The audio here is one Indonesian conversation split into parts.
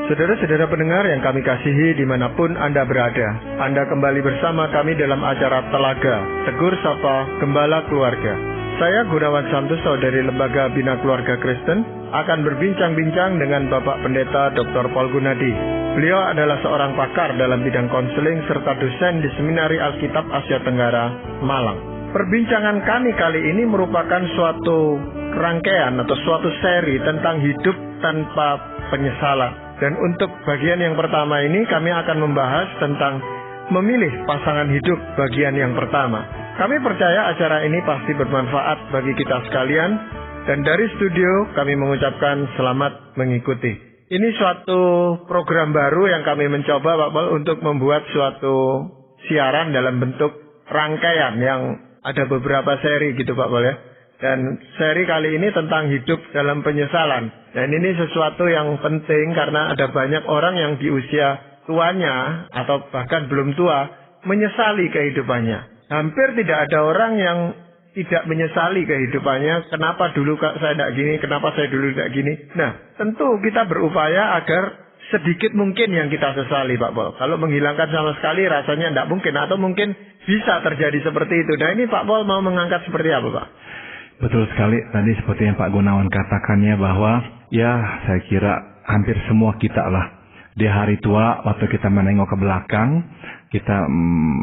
Saudara-saudara pendengar yang kami kasihi dimanapun Anda berada, Anda kembali bersama kami dalam acara Telaga, Tegur Sapa Gembala Keluarga. Saya Gunawan Santoso dari Lembaga Bina Keluarga Kristen akan berbincang-bincang dengan Bapak Pendeta Dr. Paul Gunadi. Beliau adalah seorang pakar dalam bidang konseling serta dosen di Seminari Alkitab Asia Tenggara, Malang. Perbincangan kami kali ini merupakan suatu rangkaian atau suatu seri tentang hidup tanpa penyesalan. Dan untuk bagian yang pertama ini kami akan membahas tentang memilih pasangan hidup bagian yang pertama. Kami percaya acara ini pasti bermanfaat bagi kita sekalian. Dan dari studio kami mengucapkan selamat mengikuti. Ini suatu program baru yang kami mencoba Pak Paul untuk membuat suatu siaran dalam bentuk rangkaian yang ada beberapa seri gitu Pak Paul ya. Dan seri kali ini tentang hidup dalam penyesalan. Dan ini sesuatu yang penting karena ada banyak orang yang di usia tuanya atau bahkan belum tua menyesali kehidupannya. Hampir tidak ada orang yang tidak menyesali kehidupannya. Kenapa dulu saya tidak gini, kenapa saya dulu tidak gini. Nah, tentu kita berupaya agar sedikit mungkin yang kita sesali Pak Paul. Kalau menghilangkan sama sekali rasanya tidak mungkin. Atau mungkin bisa terjadi seperti itu. Nah ini Pak Paul mau mengangkat seperti apa Pak? Betul sekali, tadi seperti yang Pak Gunawan katakannya bahwa ya saya kira hampir semua kita lah di hari tua waktu kita menengok ke belakang kita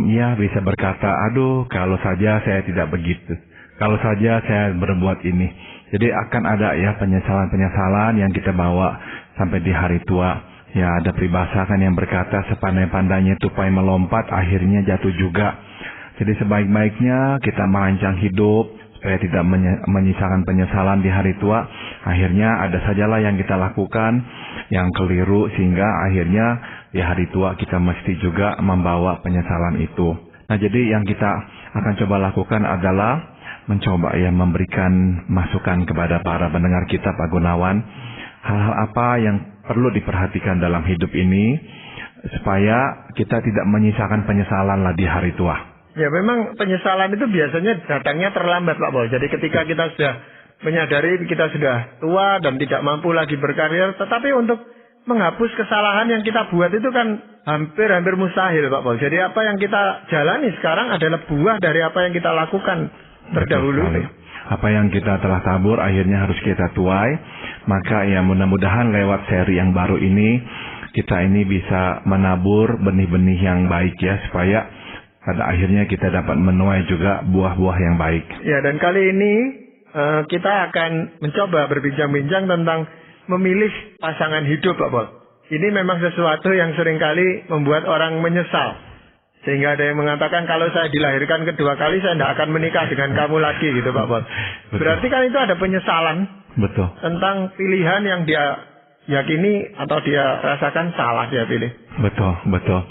ya bisa berkata aduh kalau saja saya tidak begitu, kalau saja saya berbuat ini. Jadi akan ada ya penyesalan-penyesalan yang kita bawa sampai di hari tua. Ya ada peribahasa kan yang berkata sepandai-pandainya tupai melompat akhirnya jatuh juga. Jadi sebaik-baiknya kita merancang hidup supaya tidak menyisakan penyesalan di hari tua. Akhirnya ada sajalah yang kita lakukan yang keliru sehingga akhirnya di hari tua kita mesti juga membawa penyesalan itu. Nah jadi yang kita akan coba lakukan adalah mencoba ya memberikan masukan kepada para pendengar kita Pak Gunawan. Hal-hal apa yang perlu diperhatikan dalam hidup ini supaya kita tidak menyisakan penyesalan lah di hari tua. Ya memang penyesalan itu biasanya datangnya terlambat Pak Paul. Jadi ketika kita sudah menyadari kita sudah tua dan tidak mampu lagi berkarir. Tetapi untuk menghapus kesalahan yang kita buat itu kan hampir mustahil Pak Paul. Jadi apa yang kita jalani sekarang adalah buah dari apa yang kita lakukan terdahulu. Apa yang kita telah tabur akhirnya harus kita tuai. Maka ya mudah-mudahan lewat seri yang baru ini kita ini bisa menabur benih-benih yang baik ya supaya pada akhirnya kita dapat menuai juga buah-buah yang baik. Ya, dan kali ini kita akan mencoba berbincang-bincang tentang memilih pasangan hidup, Pak Paul. Ini memang sesuatu yang seringkali membuat orang menyesal. Sehingga ada yang mengatakan kalau saya dilahirkan kedua kali saya tidak akan menikah dengan kamu lagi gitu, Pak Paul. Berarti kan itu ada penyesalan. Betul. Tentang pilihan yang dia yakini atau dia rasakan salah dia pilih. Betul.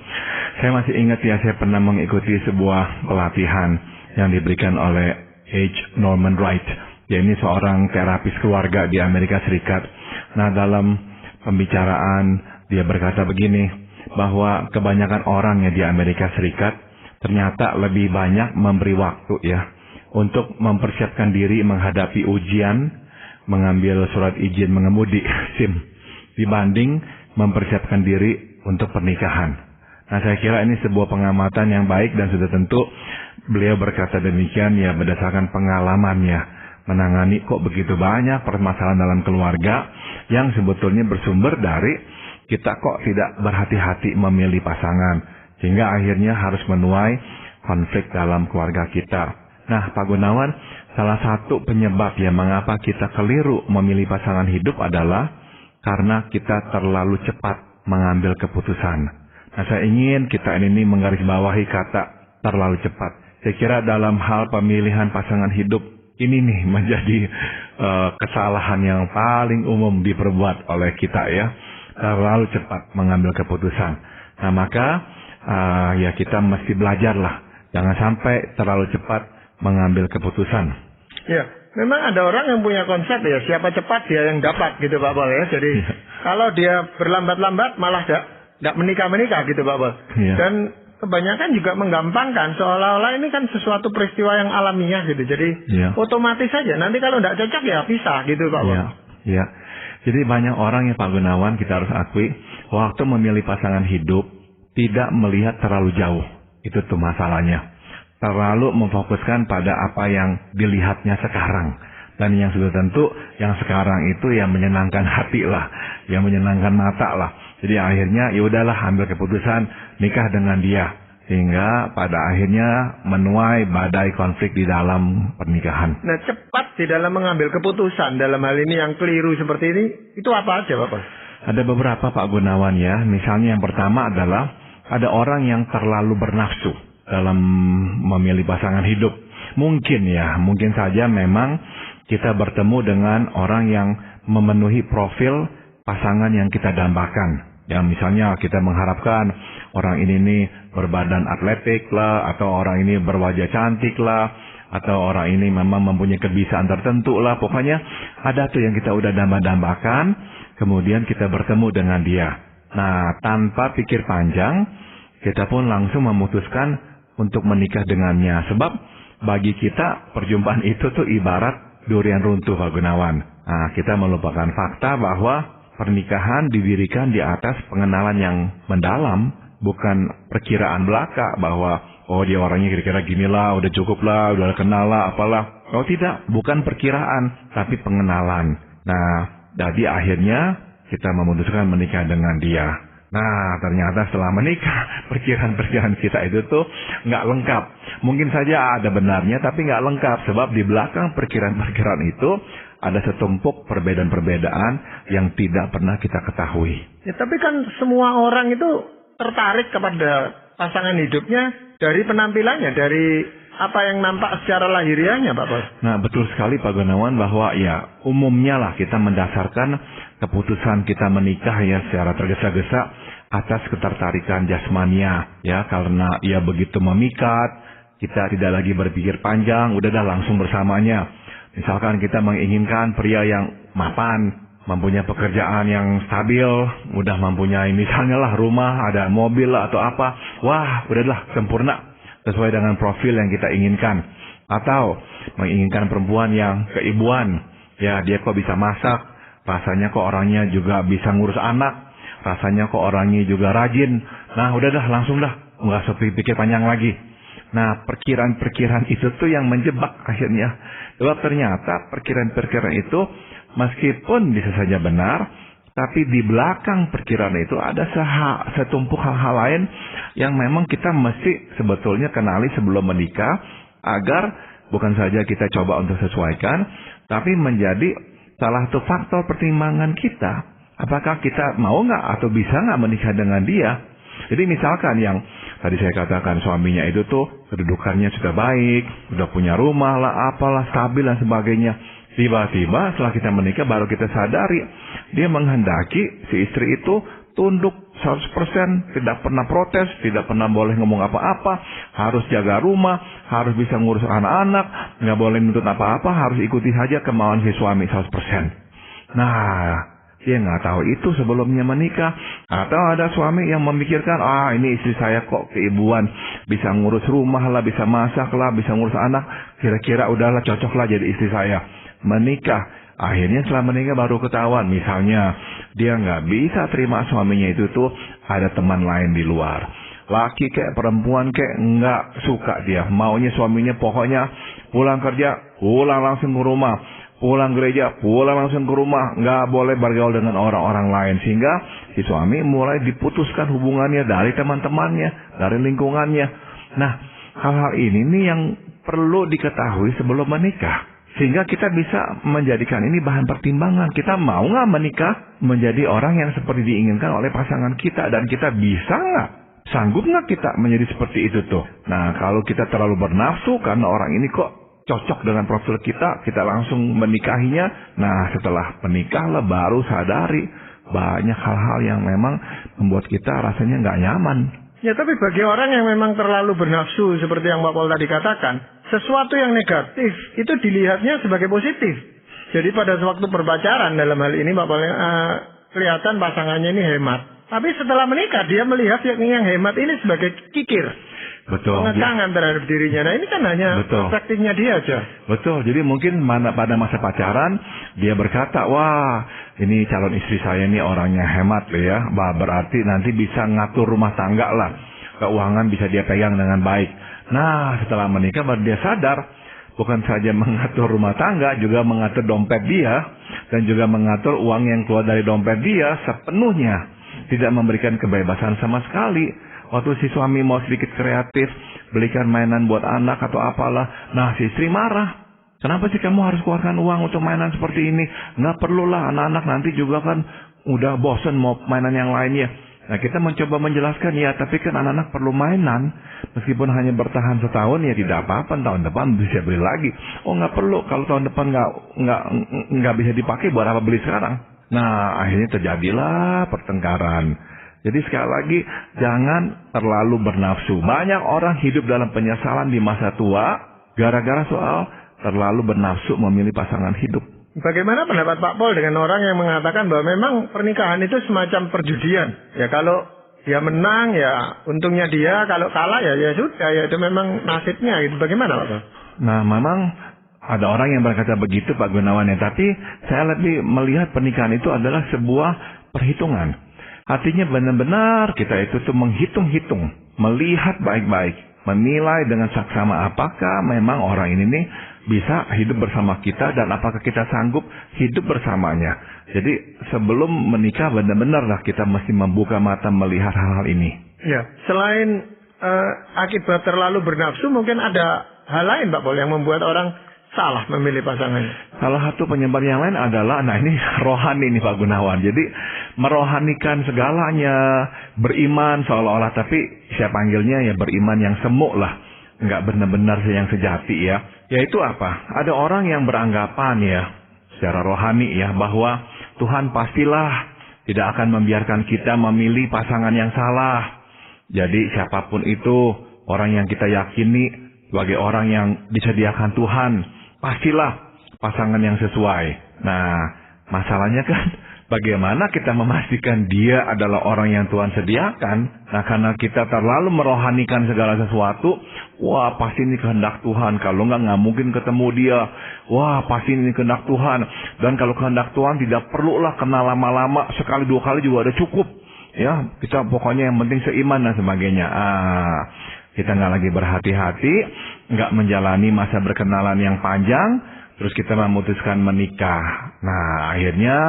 Saya masih ingat ya, saya pernah mengikuti sebuah pelatihan yang diberikan oleh H. Norman Wright. Ya ini seorang terapis keluarga di Amerika Serikat. Nah dalam pembicaraan dia berkata begini, bahwa kebanyakan orang ya di Amerika Serikat ternyata lebih banyak memberi waktu ya untuk mempersiapkan diri menghadapi ujian, mengambil surat izin mengemudi SIM dibanding mempersiapkan diri untuk pernikahan. Nah saya kira ini sebuah pengamatan yang baik dan sudah tentu beliau berkata demikian ya berdasarkan pengalamannya menangani kok begitu banyak permasalahan dalam keluarga yang sebetulnya bersumber dari kita kok tidak berhati-hati memilih pasangan sehingga akhirnya harus menuai konflik dalam keluarga kita. Nah Pak Gunawan, salah satu penyebab ya mengapa kita keliru memilih pasangan hidup adalah karena kita terlalu cepat mengambil keputusan. Nah saya ingin kita ini menggarisbawahi kata terlalu cepat. Saya kira dalam hal pemilihan pasangan hidup ini nih menjadi kesalahan yang paling umum diperbuat oleh kita ya. Terlalu cepat mengambil keputusan. Nah maka ya kita mesti belajarlah. Jangan sampai terlalu cepat mengambil keputusan. Ya, memang ada orang yang punya konsep ya siapa cepat dia yang dapat gitu Pak Paul ya. Jadi kalau dia berlambat-lambat malah tidak menikah gitu Pak Paul. Ya. Dan kebanyakan juga menggampangkan seolah-olah ini kan sesuatu peristiwa yang alamiah gitu. Jadi otomatis saja nanti kalau tidak cocok ya pisah gitu Pak Paul. Ya. Jadi banyak orang ya Pak Gunawan kita harus akui waktu memilih pasangan hidup tidak melihat terlalu jauh. Itu tuh masalahnya. Terlalu memfokuskan pada apa yang dilihatnya sekarang. Dan yang sudah tentu, yang sekarang itu yang menyenangkan hati lah, yang menyenangkan mata lah. Jadi akhirnya ya udahlah ambil keputusan nikah dengan dia. Sehingga pada akhirnya menuai badai konflik di dalam pernikahan. Nah, cepat di dalam mengambil keputusan dalam hal ini yang keliru seperti ini, itu apa aja Bapak? Ada beberapa Pak Gunawan ya. Misalnya yang pertama adalah ada orang yang terlalu bernafsu dalam memilih pasangan hidup. Mungkin saja memang kita bertemu dengan orang yang memenuhi profil pasangan yang kita dambakan. Yang misalnya kita mengharapkan orang ini nih berbadan atletik lah, atau orang ini berwajah cantik lah, atau orang ini memang mempunyai kebiasaan tertentu lah. Pokoknya ada tuh yang kita udah damba-dambakan, kemudian kita bertemu dengan dia. Nah, tanpa pikir panjang, kita pun langsung memutuskan untuk menikah dengannya. Sebab bagi kita perjumpaan itu tuh ibarat durian runtuh Pak Gunawan. Nah, kita melupakan fakta bahwa pernikahan didirikan di atas pengenalan yang mendalam, bukan perkiraan belaka bahwa oh dia orangnya kira-kira gini lah, udah cukup lah, udah kenal lah, apalah. Oh tidak, bukan perkiraan, tapi pengenalan. Nah, jadi akhirnya kita memutuskan menikah dengan dia. Nah, ternyata setelah menikah, perkiraan-perkiraan kita itu tuh nggak lengkap. Mungkin saja ada benarnya, tapi nggak lengkap. Sebab di belakang perkiraan-perkiraan itu ada setumpuk perbedaan-perbedaan yang tidak pernah kita ketahui. Ya, tapi kan semua orang itu tertarik kepada pasangan hidupnya dari penampilannya, dari apa yang nampak secara lahiriahnya, Pak Bos. Nah, betul sekali Pak Gunawan bahwa ya umumnya lah kita mendasarkan keputusan kita menikah ya secara tergesa-gesa atas ketertarikan jasmania ya, karena ia begitu memikat, kita tidak lagi berpikir panjang, udah langsung bersamanya. Misalkan kita menginginkan pria yang mapan, mempunyai pekerjaan yang stabil, udah mempunyai misalnya lah rumah, ada mobil lah atau apa. Wah, udahlah sempurna sesuai dengan profil yang kita inginkan. Atau menginginkan perempuan yang keibuan, ya dia kok bisa masak, rasanya kok orangnya juga bisa ngurus anak, rasanya kok orangnya juga rajin. Nah, udahlah langsung dah, nggak usah pikir panjang lagi. Nah, perkiraan-perkiraan itu tuh yang menjebak akhirnya. Sebab ternyata perkiraan-perkiraan itu meskipun bisa saja benar, tapi di belakang perkiraan itu ada setumpuk hal-hal lain yang memang kita mesti sebetulnya kenali sebelum menikah, agar bukan saja kita coba untuk sesuaikan, tapi menjadi salah satu faktor pertimbangan kita. Apakah kita mau nggak atau bisa nggak menikah dengan dia? Jadi misalkan yang tadi saya katakan suaminya itu tuh kedudukannya sudah baik, sudah punya rumah lah, apalah, stabil dan sebagainya. Tiba-tiba setelah kita menikah baru kita sadari dia menghendaki si istri itu tunduk 100%, tidak pernah protes, tidak pernah boleh ngomong apa-apa, harus jaga rumah, harus bisa ngurus anak-anak, nggak boleh nuntut apa-apa, harus ikuti saja kemauan si suami 100%. Nah, dia nggak tahu itu sebelumnya menikah. Atau ada suami yang memikirkan, ini istri saya kok keibuan, bisa ngurus rumah lah, bisa masak lah, bisa ngurus anak, kira-kira udahlah cocok lah jadi istri saya. Menikah, akhirnya setelah menikah baru ketahuan, misalnya dia nggak bisa terima suaminya itu tuh ada teman lain di luar. Laki kayak perempuan kayak nggak suka dia, maunya suaminya pokoknya pulang kerja, pulang langsung ke rumah. Pulang gereja, pulang langsung ke rumah, nggak boleh bergaul dengan orang-orang lain. Sehingga si suami mulai diputuskan hubungannya dari teman-temannya, dari lingkungannya. Nah, hal-hal ini nih yang perlu diketahui sebelum menikah. Sehingga kita bisa menjadikan ini bahan pertimbangan. Kita mau nggak menikah menjadi orang yang seperti diinginkan oleh pasangan kita. Dan kita bisa nggak? Sanggup nggak kita menjadi seperti itu tuh? Nah, kalau kita terlalu bernafsu karena orang ini kok cocok dengan profil kita langsung menikahinya. Nah, setelah menikah lah baru sadari banyak hal-hal yang memang membuat kita rasanya nggak nyaman. Ya, tapi bagi orang yang memang terlalu bernafsu seperti yang Pak Pol tadi katakan, sesuatu yang negatif itu dilihatnya sebagai positif. Jadi pada waktu berpacaran dalam hal ini Pak Pol kelihatan pasangannya ini hemat. Tapi setelah menikah dia melihat yang hemat ini sebagai kikir. Betul. Pengekangan terhadap dirinya. Nah ini kan hanya perspektifnya dia aja. Betul. Jadi mungkin pada masa pacaran dia berkata, wah ini calon istri saya ini orangnya hemat loh ya. Berarti nanti bisa ngatur rumah tangga lah. Keuangan bisa dia pegang dengan baik. Nah setelah menikah baru dia sadar. Bukan saja mengatur rumah tangga, juga mengatur dompet dia. Dan juga mengatur uang yang keluar dari dompet dia sepenuhnya. Tidak memberikan kebebasan sama sekali. Waktu si suami mau sedikit kreatif, belikan mainan buat anak atau apalah. Nah si istri marah. Kenapa sih kamu harus keluarkan uang untuk mainan seperti ini? Nggak perlulah, anak-anak nanti juga kan udah bosen mau mainan yang lainnya. Nah kita mencoba menjelaskan, ya tapi kan anak-anak perlu mainan. Meskipun hanya bertahan setahun ya tidak apa-apa, tahun depan bisa beli lagi. Oh nggak perlu, kalau tahun depan nggak bisa dipakai, buat apa beli sekarang? Nah akhirnya terjadilah pertengkaran. Jadi sekali lagi jangan terlalu bernafsu. Banyak orang hidup dalam penyesalan di masa tua gara-gara soal terlalu bernafsu memilih pasangan hidup. Bagaimana pendapat Pak Paul dengan orang yang mengatakan bahwa memang pernikahan itu semacam perjudian? Ya kalau dia menang ya untungnya dia, kalau kalah ya sudah, ya itu memang nasibnya gitu. Bagaimana Pak Paul? Nah memang ada orang yang berkata begitu Pak Gunawan ya, tapi saya lebih melihat pernikahan itu adalah sebuah perhitungan. Artinya benar-benar kita itu tuh menghitung-hitung, melihat baik-baik, menilai dengan saksama apakah memang orang ini nih bisa hidup bersama kita dan apakah kita sanggup hidup bersamanya. Jadi sebelum menikah benar-benar lah kita mesti membuka mata melihat hal-hal ini. Ya, selain akibat terlalu bernafsu, mungkin ada hal lain Pak Paul yang membuat orang salah memilih pasangannya. Salah satu penyebab yang lain adalah, nah ini rohani nih Pak Gunawan. Jadi merohanikan segalanya, beriman seolah-olah, tapi saya panggilnya ya beriman yang semu lah. Nggak benar-benar yang sejati ya. Yaitu apa? Ada orang yang beranggapan ya, secara rohani ya, bahwa Tuhan pastilah tidak akan membiarkan kita memilih pasangan yang salah. Jadi siapapun itu, orang yang kita yakini sebagai orang yang disediakan Tuhan, pastilah pasangan yang sesuai. Nah, masalahnya kan bagaimana kita memastikan dia adalah orang yang Tuhan sediakan? Nah, karena kita terlalu merohanikan segala sesuatu, wah pasti ini kehendak Tuhan. Kalau nggak mungkin ketemu dia. Wah pasti ini kehendak Tuhan. Dan kalau kehendak Tuhan tidak perlulah kenal lama-lama, sekali dua kali juga udah cukup. Ya, kita pokoknya yang penting seiman dan sebagainya. Kita nggak lagi berhati-hati, nggak menjalani masa berkenalan yang panjang, terus kita memutuskan menikah. Nah, akhirnya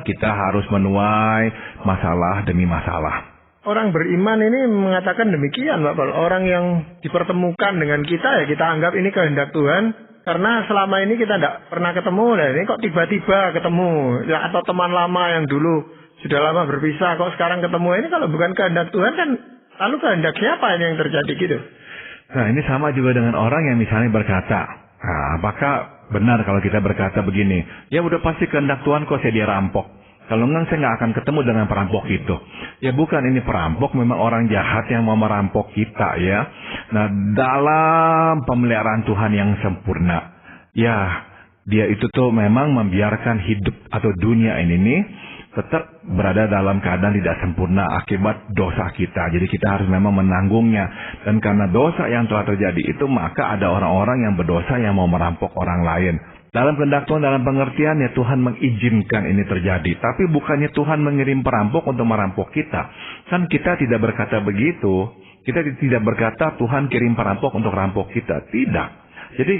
kita harus menuai masalah demi masalah. Orang beriman ini mengatakan demikian, Pak Paul. Orang yang dipertemukan dengan kita, ya kita anggap ini kehendak Tuhan. Karena selama ini kita tidak pernah ketemu, nah ini kok tiba-tiba ketemu. Ya, atau teman lama yang dulu sudah lama berpisah, kok sekarang ketemu. Ini kalau bukan kehendak Tuhan kan, lalu kehendak siapa ini yang terjadi gitu? Nah ini sama juga dengan orang yang misalnya berkata, nah, apakah benar kalau kita berkata begini, ya udah pasti kehendak Tuhan kok saya dirampok. Kalau enggak saya nggak akan ketemu dengan perampok itu. Ya bukan, ini perampok memang orang jahat yang mau merampok kita ya. Nah dalam pemeliharaan Tuhan yang sempurna, ya dia itu tuh memang membiarkan hidup atau dunia ini nih tetap berada dalam keadaan tidak sempurna akibat dosa kita. Jadi kita harus memang menanggungnya. Dan karena dosa yang telah terjadi itu, maka ada orang-orang yang berdosa yang mau merampok orang lain. Dalam kehendak Tuhan, dalam pengertian ya Tuhan mengizinkan ini terjadi. Tapi bukannya Tuhan mengirim perampok untuk merampok kita. Kan kita tidak berkata begitu. Kita tidak berkata Tuhan kirim perampok untuk rampok kita. Tidak. Jadi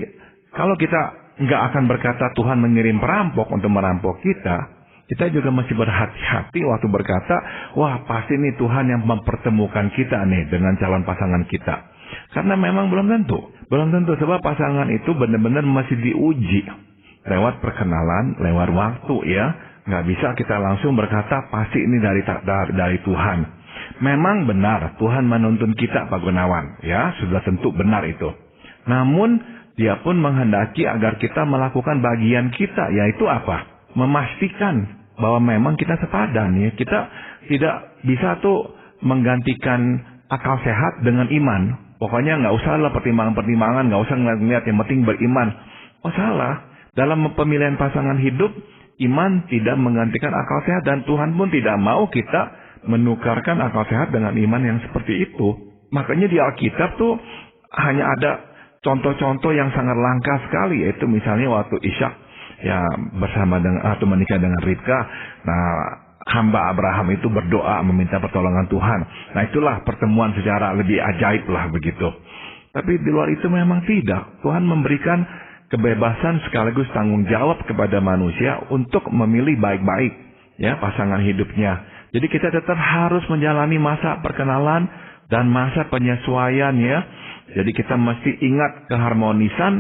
kalau kita nggak akan berkata Tuhan mengirim perampok untuk merampok kita, kita juga masih berhati-hati waktu berkata, wah pasti nih Tuhan yang mempertemukan kita nih dengan calon pasangan kita. Karena memang belum tentu. Belum tentu, sebab pasangan itu benar-benar masih diuji. Lewat perkenalan, lewat waktu ya. Nggak bisa kita langsung berkata, pasti ini dari Tuhan. Memang benar, Tuhan menuntun kita Pak Gunawan. Ya, sudah tentu benar itu. Namun, dia pun menghendaki agar kita melakukan bagian kita, yaitu apa? Memastikan bahwa memang kita sepadan ya. Kita tidak bisa tuh menggantikan akal sehat dengan iman. Pokoknya nggak usah lah pertimbangan-pertimbangan, nggak usah ngeliat yang penting beriman. Oh salah. Dalam pemilihan pasangan hidup, iman tidak menggantikan akal sehat dan Tuhan pun tidak mau kita menukarkan akal sehat dengan iman yang seperti itu. Makanya di Alkitab tuh hanya ada contoh-contoh yang sangat langka sekali, yaitu misalnya waktu Ishak ya bersama dengan atau menikah dengan Ribka. Nah, hamba Abraham itu berdoa meminta pertolongan Tuhan. Nah, itulah pertemuan secara lebih ajaib lah begitu. Tapi di luar itu memang tidak. Tuhan memberikan kebebasan sekaligus tanggung jawab kepada manusia untuk memilih baik-baik ya pasangan hidupnya. Jadi kita tetap harus menjalani masa perkenalan dan masa penyesuaian ya. Jadi kita mesti ingat keharmonisan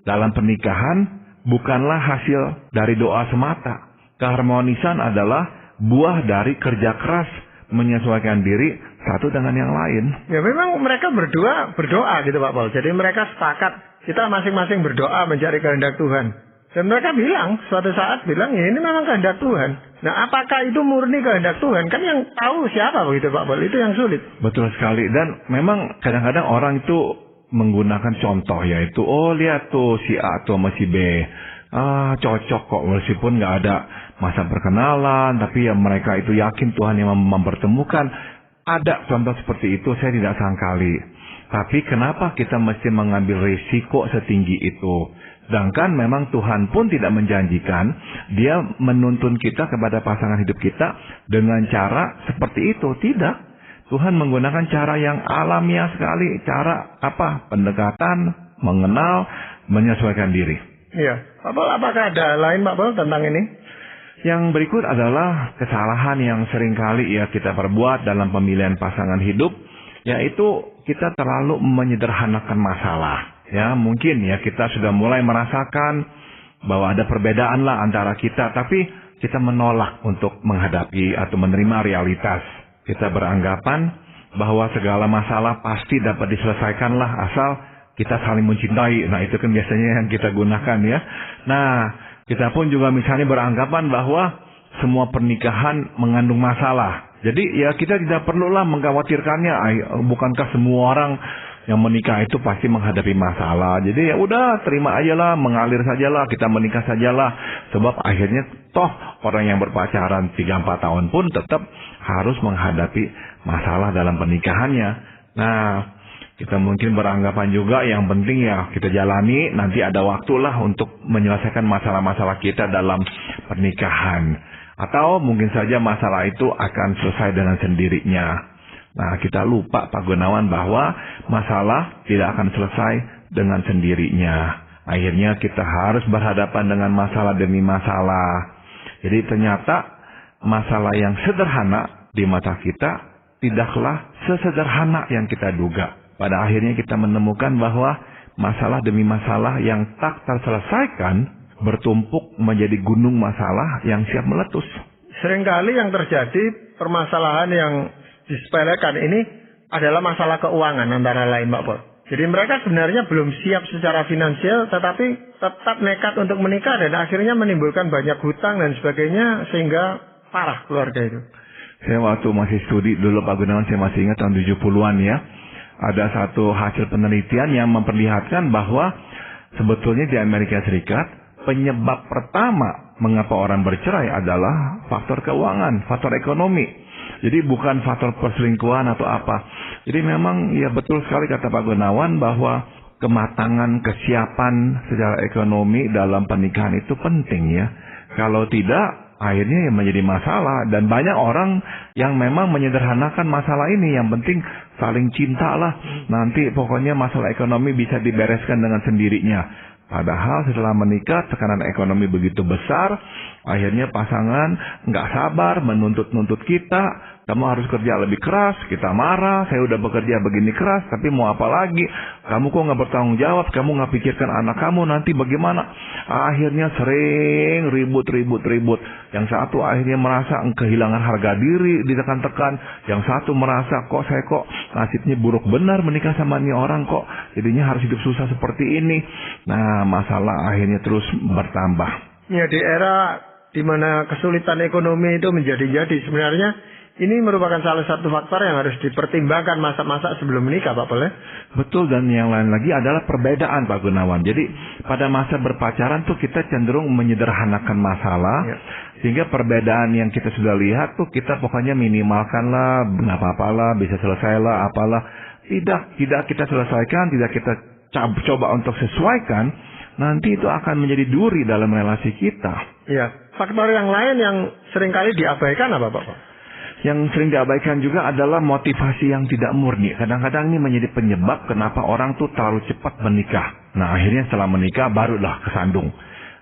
dalam pernikahan bukanlah hasil dari doa semata. Keharmonisan adalah buah dari kerja keras menyesuaikan diri satu dengan yang lain. Ya memang mereka berdoa gitu Pak Paul. Jadi mereka sepakat kita masing-masing berdoa mencari kehendak Tuhan. Dan mereka bilang, suatu saat bilang, ya ini memang kehendak Tuhan. Nah, apakah itu murni kehendak Tuhan? Kan yang tahu siapa begitu Pak Paul, itu yang sulit. Betul sekali. Dan memang kadang-kadang orang itu menggunakan contoh, yaitu, oh lihat tuh si A atau si B. Cocok kok, meskipun nggak ada masa perkenalan, tapi ya mereka itu yakin Tuhan yang mempertemukan. Ada contoh seperti itu, saya tidak sangkali. Tapi kenapa kita mesti mengambil risiko setinggi itu? Sedangkan memang Tuhan pun tidak menjanjikan Dia menuntun kita kepada pasangan hidup kita dengan cara seperti itu. Tidak. Tuhan menggunakan cara yang alamiah sekali. Cara apa? Pendekatan, mengenal, menyesuaikan diri. Iya. Pak Paul, apakah ada lain Pak Paul tentang ini? Yang berikut adalah kesalahan yang seringkali ya kita perbuat dalam pemilihan pasangan hidup, yaitu kita terlalu menyederhanakan masalah. Ya, mungkin ya kita sudah mulai merasakan bahwa ada perbedaan lah antara kita, tapi kita menolak untuk menghadapi atau menerima realitas. Kita beranggapan bahwa segala masalah pasti dapat diselesaikan lah asal kita saling mencintai. Nah, itu kan biasanya yang kita gunakan ya. Nah, kita pun juga misalnya beranggapan bahwa semua pernikahan mengandung masalah. Jadi ya kita tidak perlulah mengkhawatirkannya. Bukankah semua orang yang menikah itu pasti menghadapi masalah. Jadi ya udah terima aja lah, mengalir sajalah, kita menikah sajalah. Sebab akhirnya toh orang yang berpacaran 3-4 tahun pun tetap harus menghadapi masalah dalam pernikahannya. Nah, kita mungkin beranggapan juga yang penting ya kita jalani, nanti ada waktulah untuk menyelesaikan masalah-masalah kita dalam pernikahan. Atau mungkin saja masalah itu akan selesai dengan sendirinya. Nah, kita lupa Pak Gunawan bahwa masalah tidak akan selesai dengan sendirinya. Akhirnya kita harus berhadapan dengan masalah demi masalah. Jadi ternyata masalah yang sederhana di mata kita tidaklah sesederhana yang kita duga. Pada akhirnya kita menemukan bahwa masalah demi masalah yang tak terselesaikan bertumpuk menjadi gunung masalah yang siap meletus. Seringkali yang terjadi permasalahan yang disepelekan ini adalah masalah keuangan antara lain Pak Paul. Jadi mereka sebenarnya belum siap secara finansial tetapi tetap nekat untuk menikah dan akhirnya menimbulkan banyak hutang dan sebagainya sehingga parah keluarga itu. Saya waktu masih studi dulu Pak Gunawan, saya masih ingat tahun 70-an ya. Ada satu hasil penelitian yang memperlihatkan bahwa sebetulnya di Amerika Serikat penyebab pertama mengapa orang bercerai adalah faktor keuangan, faktor ekonomi. Jadi bukan faktor perselingkuhan atau apa. Jadi memang ya betul sekali kata Pak Gunawan bahwa kematangan, kesiapan secara ekonomi dalam pernikahan itu penting ya. Kalau tidak, akhirnya ya menjadi masalah. Dan banyak orang yang memang menyederhanakan masalah ini. Yang penting saling cinta lah. Nanti pokoknya masalah ekonomi bisa dibereskan dengan sendirinya. Padahal setelah menikah tekanan ekonomi begitu besar, akhirnya pasangan nggak sabar menuntut-nuntut kita. Kamu harus kerja lebih keras, kita marah, saya udah bekerja begini keras, tapi mau apa lagi? Kamu kok nggak bertanggung jawab, kamu nggak pikirkan anak kamu nanti bagaimana? Akhirnya sering ribut. Yang satu akhirnya merasa kehilangan harga diri, ditekan-tekan. Yang satu merasa saya kok nasibnya buruk benar menikah sama ini orang kok. Jadinya harus hidup susah seperti ini. Nah, masalah akhirnya terus bertambah. Ya, di era di mana kesulitan ekonomi itu menjadi-jadi sebenarnya Ini merupakan salah satu faktor yang harus dipertimbangkan masa-masa sebelum menikah, Pak Pol. Betul, dan yang lain lagi adalah perbedaan, Pak Gunawan. Jadi pada masa berpacaran tuh kita cenderung menyederhanakan masalah, sehingga perbedaan yang kita sudah lihat tuh kita pokoknya minimalkan lah, nggak apa-apa lah, bisa selesai lah, apalah. Tidak kita selesaikan, tidak kita coba untuk sesuaikan, nanti itu akan menjadi duri dalam relasi kita. Iya. Faktor yang lain yang seringkali diabaikan apa, Pak? Yang sering diabaikan juga adalah motivasi yang tidak murni. Kadang-kadang ini menjadi penyebab kenapa orang tuh terlalu cepat menikah. Nah, akhirnya setelah menikah barulah kesandung.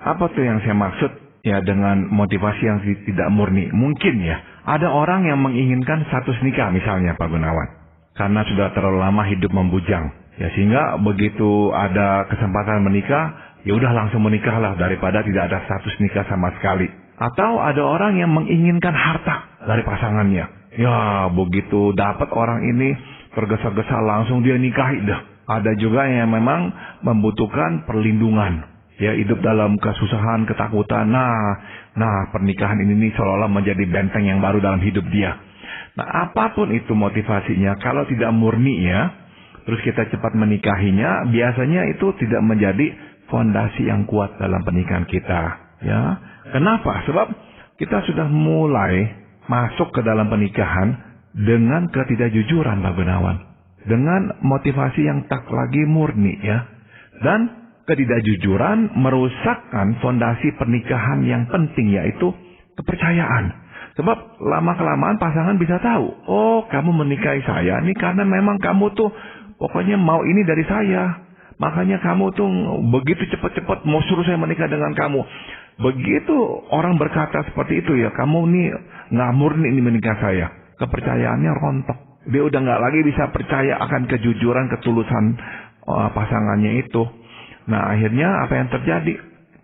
Apa tuh yang saya maksud ya dengan motivasi yang tidak murni? Mungkin ya, ada orang yang menginginkan status nikah misalnya, Pak Gunawan. Karena sudah terlalu lama hidup membujang. Ya, sehingga begitu ada kesempatan menikah, ya udah langsung menikahlah daripada tidak ada status nikah sama sekali. Atau ada orang yang menginginkan harta dari pasangannya. Ya, begitu dapat orang ini tergesa-gesa langsung dia nikahi dah. Ada juga yang memang membutuhkan perlindungan. Ya, hidup dalam kesusahan, ketakutan. Nah, pernikahan ini seolah-olah menjadi benteng yang baru dalam hidup dia. Nah, apapun itu motivasinya, kalau tidak murni ya, terus kita cepat menikahinya, biasanya itu tidak menjadi fondasi yang kuat dalam pernikahan kita. Ya, kenapa? Sebab kita sudah mulai masuk ke dalam pernikahan dengan ketidakjujuran, Pak Gunawan. Dengan motivasi yang tak lagi murni ya. Dan ketidakjujuran merusakkan fondasi pernikahan yang penting, yaitu kepercayaan. Sebab lama-kelamaan pasangan bisa tahu, oh kamu menikahi saya ini karena memang kamu tuh pokoknya mau ini dari saya. Makanya kamu tuh begitu cepat-cepat mau suruh saya menikah dengan kamu. Begitu orang berkata seperti itu ya, kamu nih nggak murni ini menikah saya. Kepercayaannya rontok. Dia udah nggak lagi bisa percaya akan kejujuran, ketulusan pasangannya itu. Nah, akhirnya apa yang terjadi?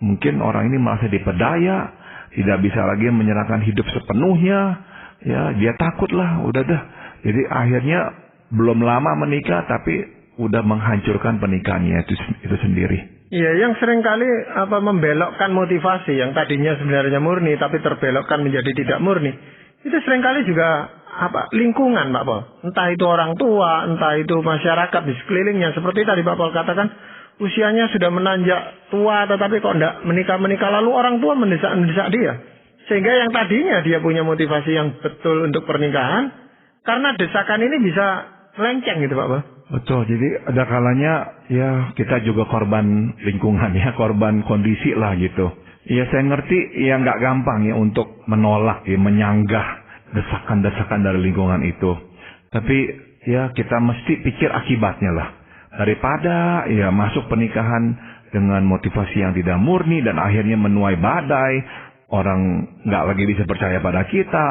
Mungkin orang ini merasa diperdaya, tidak bisa lagi menyerahkan hidup sepenuhnya. Ya, dia takut lah, udah dah. Jadi akhirnya belum lama menikah, tapi udah menghancurkan pernikahannya itu sendiri. Iya, yang seringkali membelokkan motivasi yang tadinya sebenarnya murni tapi terbelokkan menjadi tidak murni. Itu seringkali juga lingkungan, Pak Pol. Entah itu orang tua, entah itu masyarakat di sekelilingnya. Seperti tadi Pak Pol katakan, usianya sudah menanjak tua tetapi kok enggak menikah-menikah, lalu orang tua mendesak dia. Sehingga yang tadinya dia punya motivasi yang betul untuk pernikahan, karena desakan ini bisa melenceng gitu, Pak Pol. Betul, jadi ada kalanya ya kita juga korban lingkungan ya, korban kondisi lah gitu. Ya saya ngerti ya nggak gampang ya untuk menolak ya, menyanggah desakan-desakan dari lingkungan itu. Tapi ya kita mesti pikir akibatnya lah. Daripada ya masuk pernikahan dengan motivasi yang tidak murni dan akhirnya menuai badai. Orang nggak lagi bisa percaya pada kita,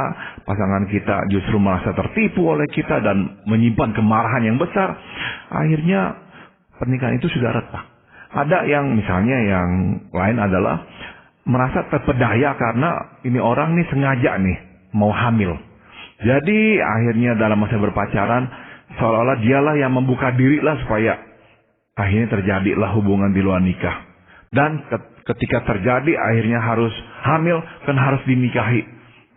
pasangan kita justru merasa tertipu oleh kita dan menyimpan kemarahan yang besar. Akhirnya pernikahan itu sudah retak. Ada yang misalnya yang lain adalah merasa terpedaya karena ini orang nih sengaja nih mau hamil. Jadi akhirnya dalam masa berpacaran seolah-olah dialah yang membuka diri lah supaya akhirnya terjadilah hubungan di luar nikah. Dan ketika terjadi akhirnya harus hamil, kan harus dinikahi.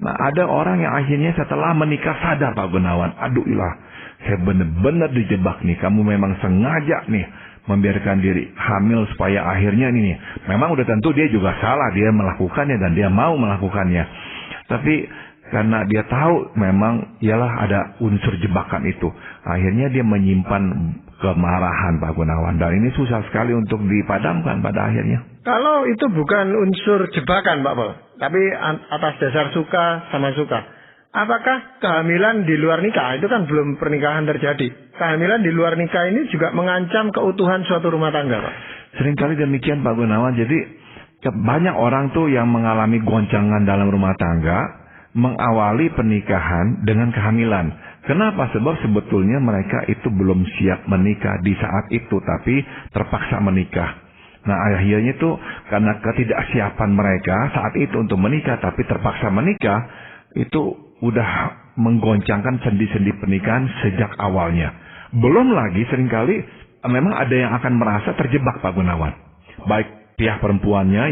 Nah, ada orang yang akhirnya setelah menikah sadar, Pak Gunawan, aduh ilah, saya benar-benar dijebak nih. Kamu memang sengaja nih membiarkan diri hamil supaya akhirnya nih, memang udah tentu dia juga salah, dia melakukannya dan dia mau melakukannya. Tapi karena dia tahu memang ialah ada unsur jebakan itu, akhirnya dia menyimpan kemarahan, Pak Gunawan. Dan ini susah sekali untuk dipadamkan pada akhirnya. Kalau itu bukan unsur jebakan, Pak Pol, tapi atas dasar suka sama suka. Apakah kehamilan di luar nikah, itu kan belum pernikahan terjadi. Kehamilan di luar nikah ini juga mengancam keutuhan suatu rumah tangga, Pak? Seringkali demikian, Pak Gunawan. Jadi banyak orang tuh yang mengalami goncangan dalam rumah tangga, mengawali pernikahan dengan kehamilan. Kenapa? Sebab sebetulnya mereka itu belum siap menikah di saat itu, tapi terpaksa menikah. Nah, akhirnya itu karena ketidaksiapan mereka saat itu untuk menikah, tapi terpaksa menikah, itu udah menggoncangkan sendi-sendi pernikahan sejak awalnya. Belum lagi seringkali memang ada yang akan merasa terjebak, Pak Gunawan. Baik pihak perempuannya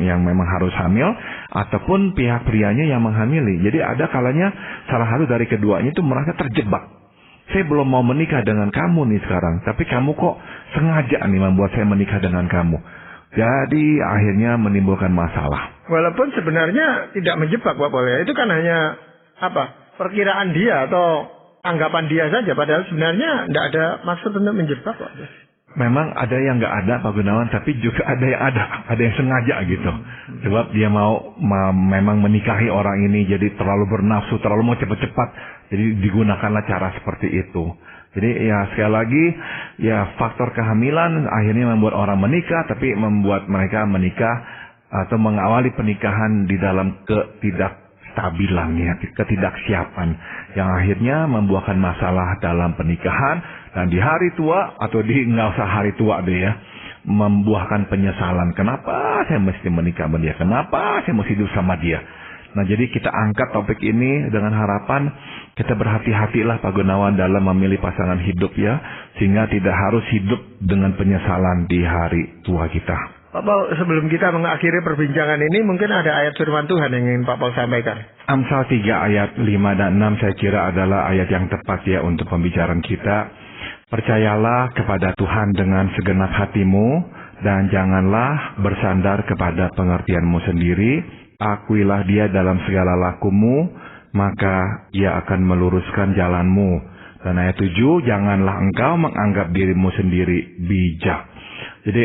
yang memang harus hamil, ataupun pihak prianya yang menghamili. Jadi ada kalanya salah satu dari keduanya itu merasa terjebak. Saya belum mau menikah dengan kamu nih sekarang, tapi kamu kok sengaja nih membuat saya menikah dengan kamu. Jadi akhirnya menimbulkan masalah. Walaupun sebenarnya tidak menjebak Pak Paul ya, itu kan hanya perkiraan dia atau anggapan dia saja, padahal sebenarnya tidak ada maksud untuk menjebak Pak. Memang ada yang nggak ada Pak Gunawan, tapi juga ada yang sengaja gitu. Sebab dia mau memang menikahi orang ini, jadi terlalu bernafsu, terlalu mau cepat-cepat, jadi digunakanlah cara seperti itu. Jadi ya sekali lagi, ya faktor kehamilan akhirnya membuat orang menikah, tapi membuat mereka menikah atau mengawali pernikahan di dalam ketidakstabilan, ya, ketidaksiapan, yang akhirnya membuahkan masalah dalam pernikahan. Dan di hari tua, atau nggak usah hari tua deh ya, membuahkan penyesalan. Kenapa saya mesti menikah sama dia? Kenapa saya mesti hidup sama dia? Nah, jadi kita angkat topik ini dengan harapan kita berhati-hatilah Pak Gunawan dalam memilih pasangan hidup ya, sehingga tidak harus hidup dengan penyesalan di hari tua kita. Pak Paul, sebelum kita mengakhiri perbincangan ini, mungkin ada ayat firman Tuhan yang ingin Pak Paul sampaikan. Amsal 3 ayat 5 dan 6 saya kira adalah ayat yang tepat ya untuk pembicaraan kita. Percayalah kepada Tuhan dengan segenap hatimu, dan janganlah bersandar kepada pengertianmu sendiri. Akuilah dia dalam segala lakumu, maka ia akan meluruskan jalanmu. Dan ayat 7, janganlah engkau menganggap dirimu sendiri bijak. Jadi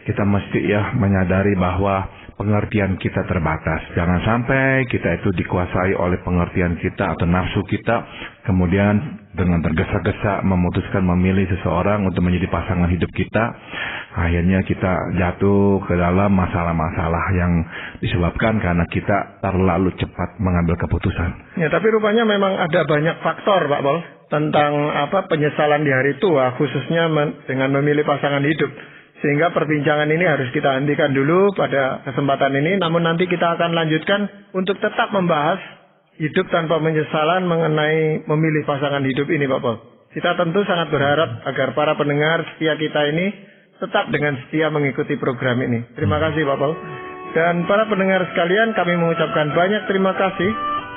kita mesti ya menyadari bahwa pengertian kita terbatas. Jangan sampai kita itu dikuasai oleh pengertian kita atau nafsu kita, kemudian dengan tergesa-gesa memutuskan memilih seseorang untuk menjadi pasangan hidup kita. Akhirnya kita jatuh ke dalam masalah-masalah yang disebabkan karena kita terlalu cepat mengambil keputusan. Ya, tapi rupanya memang ada banyak faktor Pak Paul tentang penyesalan di hari tua, khususnya dengan memilih pasangan hidup. Sehingga perbincangan ini harus kita hentikan dulu pada kesempatan ini. Namun nanti kita akan lanjutkan untuk tetap membahas hidup tanpa penyesalan mengenai memilih pasangan hidup ini Pak Paul. Kita tentu sangat berharap agar para pendengar setia kita ini tetap dengan setia mengikuti program ini. Terima kasih Pak Paul. Dan para pendengar sekalian, kami mengucapkan banyak terima kasih.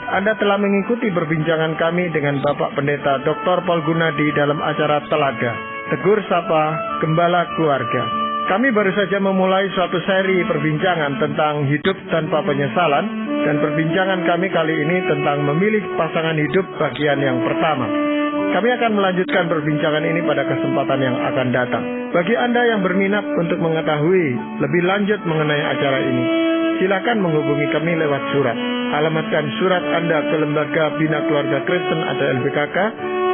Anda telah mengikuti perbincangan kami dengan Bapak Pendeta Dr. Paul Gunadi dalam acara Telaga, Tegur Sapa Gembala Keluarga. Kami baru saja memulai suatu seri perbincangan tentang hidup tanpa penyesalan, dan perbincangan kami kali ini tentang memilih pasangan hidup bagian yang pertama. Kami akan melanjutkan perbincangan ini pada kesempatan yang akan datang. Bagi Anda yang berminat untuk mengetahui lebih lanjut mengenai acara ini, silakan menghubungi kami lewat surat. Alamatkan surat Anda ke Lembaga Bina Keluarga Kristen atau LBKK,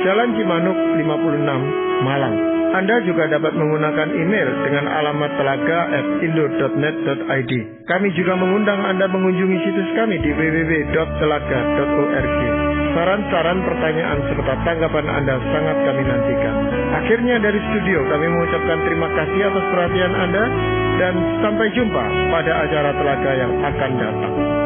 Jalan Cimanuk 56, Malang. Anda juga dapat menggunakan email dengan alamat telaga@indo.net.id. Kami juga mengundang Anda mengunjungi situs kami di www.telaga.org. Saran-saran, pertanyaan, serta tanggapan Anda sangat kami nantikan. Akhirnya dari studio kami mengucapkan terima kasih atas perhatian Anda, dan sampai jumpa pada acara Telaga yang akan datang.